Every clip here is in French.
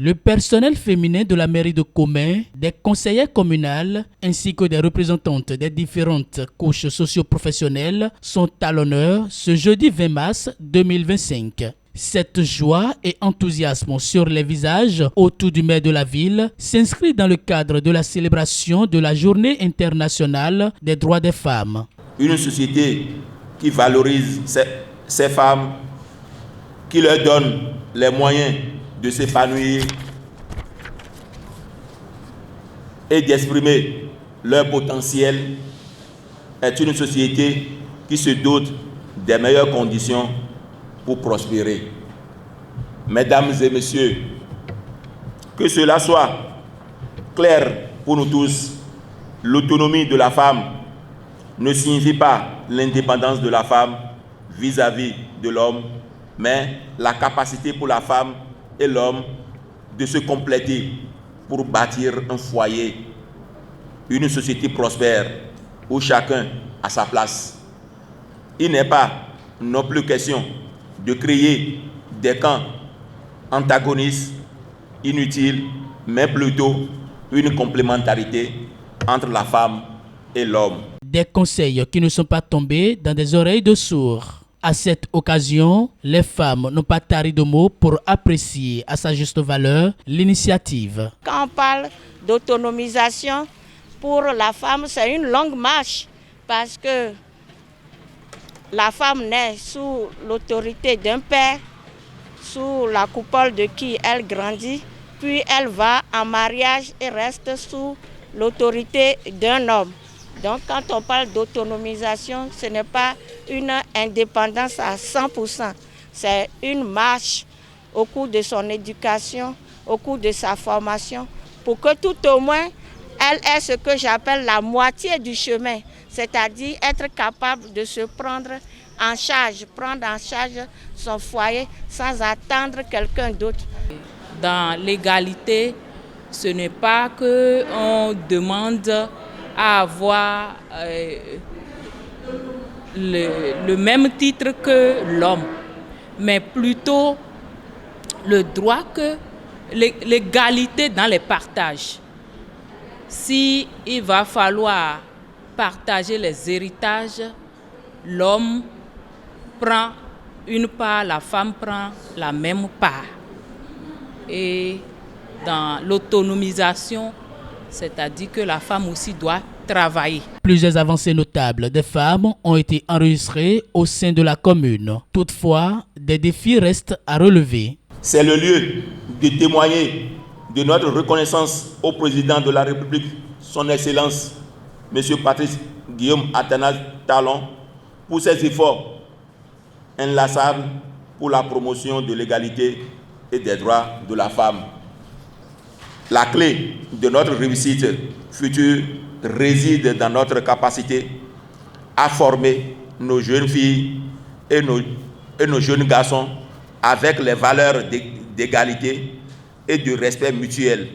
Le personnel féminin de la mairie de Commet, des conseillères communales ainsi que des représentantes des différentes couches socio-professionnelles sont à l'honneur ce jeudi 20 mars 2025. Cette joie et enthousiasme sur les visages autour du maire de la ville s'inscrit dans le cadre de la célébration de la Journée internationale des droits des femmes. Une société qui valorise ces femmes, qui leur donne les moyens de s'épanouir et d'exprimer leur potentiel, est une société qui se dote des meilleures conditions pour prospérer. Mesdames et messieurs, que cela soit clair pour nous tous, l'autonomie de la femme ne signifie pas l'indépendance de la femme vis-à-vis de l'homme, mais la capacité pour la femme et l'homme de se compléter pour bâtir un foyer, une société prospère où chacun a sa place. Il n'est pas non plus question de créer des camps antagonistes, inutiles, mais plutôt une complémentarité entre la femme et l'homme. Des conseils qui ne sont pas tombés dans des oreilles de sourds. À cette occasion, les femmes n'ont pas tari de mots pour apprécier à sa juste valeur l'initiative. Quand on parle d'autonomisation, pour la femme, c'est une longue marche parce que la femme naît sous l'autorité d'un père, sous la coupole de qui elle grandit, puis elle va en mariage et reste sous l'autorité d'un homme. Donc quand on parle d'autonomisation, ce n'est pas une indépendance à 100%. C'est une marche au cours de son éducation, au cours de sa formation, pour que tout au moins, elle ait ce que j'appelle la moitié du chemin, c'est-à-dire être capable de se prendre en charge son foyer sans attendre quelqu'un d'autre. Dans l'égalité, ce n'est pas qu'on demande à avoir le même titre que l'homme, mais plutôt le droit que l'égalité dans les partages. Si il va falloir partager les héritages, l'homme prend une part, la femme prend la même part. Et dans l'autonomisation, c'est-à-dire que la femme aussi doit travailler. Plusieurs avancées notables des femmes ont été enregistrées au sein de la commune. Toutefois, des défis restent à relever. C'est le lieu de témoigner de notre reconnaissance au président de la République, son Excellence, M. Patrice Guillaume Athanase Talon, pour ses efforts inlassables pour la promotion de l'égalité et des droits de la femme. La clé de notre réussite future réside dans notre capacité à former nos jeunes filles et nos jeunes garçons avec les valeurs d'égalité et de respect mutuel.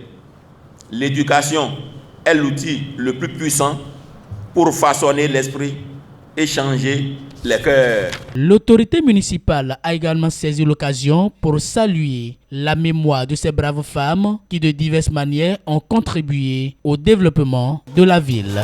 L'éducation est l'outil le plus puissant pour façonner l'esprit et changer les cœurs. L'autorité municipale a également saisi l'occasion pour saluer la mémoire de ces braves femmes qui de diverses manières ont contribué au développement de la ville.